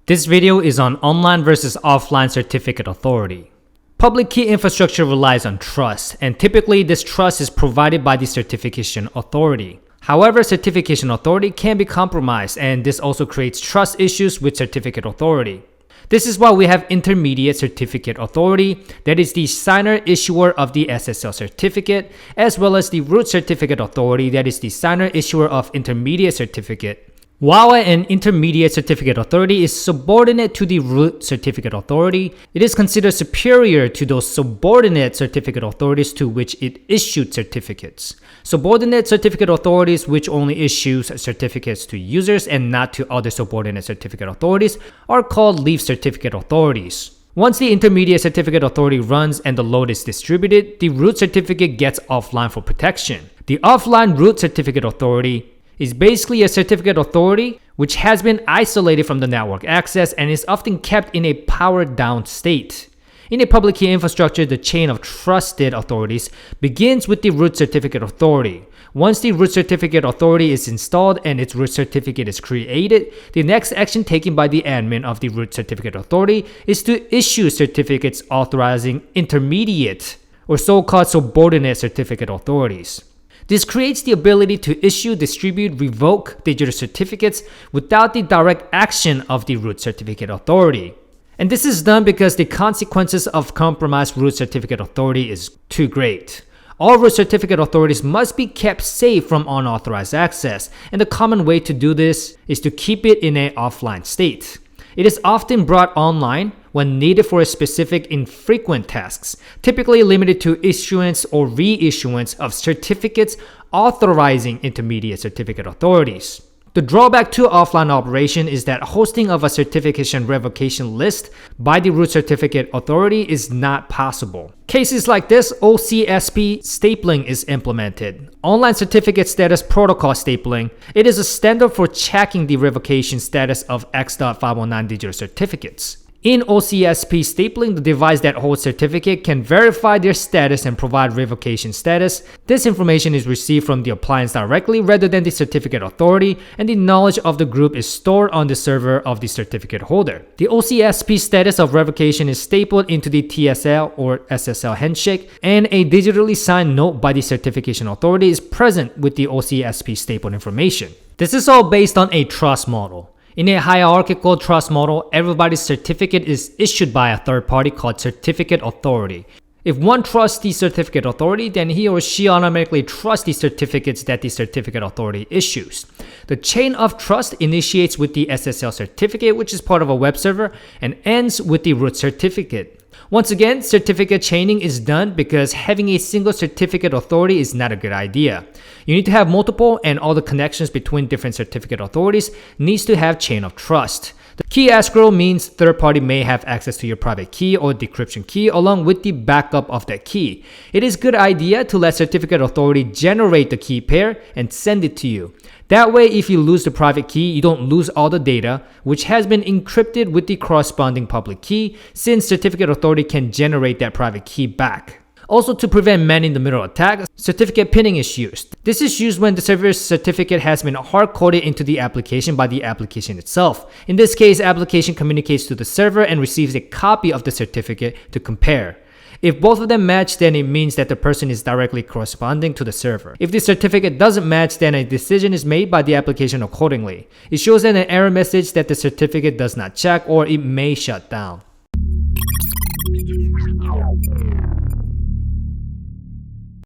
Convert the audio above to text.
This video is on online versus offline certificate authority. Public key infrastructure relies on trust, and typically this trust is provided by the certification authority. However, certification authority can be compromised, and this also creates trust issues with certificate authority. This is why we have intermediate certificate authority, that is the signer issuer of the SSL certificate, as well as the root certificate authority, that is the signer issuer of intermediate certificate. While an intermediate certificate authority is subordinate to the root certificate authority, it is considered superior to those subordinate certificate authorities to which it issued certificates. Subordinate certificate authorities, which only issue certificates to users and not to other subordinate certificate authorities, are called leaf certificate authorities. Once the intermediate certificate authority runs and the load is distributed, the root certificate gets offline for protection. The offline root certificate authority is basically a certificate authority which has been isolated from the network access and is often kept in a powered down state. In a public key infrastructure, the chain of trusted authorities begins with the root certificate authority. Once the root certificate authority is installed and its root certificate is created, the next action taken by the admin of the root certificate authority is to issue certificates authorizing intermediate or so-called subordinate certificate authorities. This creates the ability to issue, distribute, revoke digital certificates without the direct action of the root certificate authority. And this is done because the consequences of compromised root certificate authority is too great. All root certificate authorities must be kept safe from unauthorized access, and the common way to do this is to keep it in an offline state. It is often brought online when needed for a specific infrequent tasks, typically limited to issuance or reissuance of certificates authorizing intermediate certificate authorities. The drawback to offline operation is that hosting of a certification revocation list by the root certificate authority is not possible. Cases like this, OCSP stapling is implemented. Online certificate status protocol stapling. It is a standard for checking the revocation status of X.519 digital certificates. In OCSP stapling, the device that holds certificate can verify their status and provide revocation status. This information is received from the appliance directly rather than the certificate authority, and the knowledge of the group is stored on the server of the certificate holder. The OCSP status of revocation is stapled into the TSL or SSL handshake, and a digitally signed note by the certification authority is present with the OCSP stapled information. This is all based on a trust model. In a hierarchical trust model, everybody's certificate is issued by a third party called certificate authority. If one trusts the certificate authority, then he or she automatically trusts the certificates that the certificate authority issues. The chain of trust initiates with the SSL certificate, which is part of a web server, and ends with the root certificate. Once again, certificate chaining is done because having a single certificate authority is not a good idea. You need to have multiple, and all the connections between different certificate authorities needs to have chain of trust. The key escrow means third party may have access to your private key or decryption key along with the backup of that key. It is a good idea to let certificate authority generate the key pair and send it to you. That way, if you lose the private key, you don't lose all the data, which has been encrypted with the corresponding public key, since certificate authority can generate that private key back. Also, to prevent man-in-the-middle attack, certificate pinning is used. This is used when the server's certificate has been hard-coded into the application by the application itself. In this case, application communicates to the server and receives a copy of the certificate to compare. If both of them match, then it means that the person is directly corresponding to the server. If the certificate doesn't match, then a decision is made by the application accordingly. It shows an error message that the certificate does not check or it may shut down.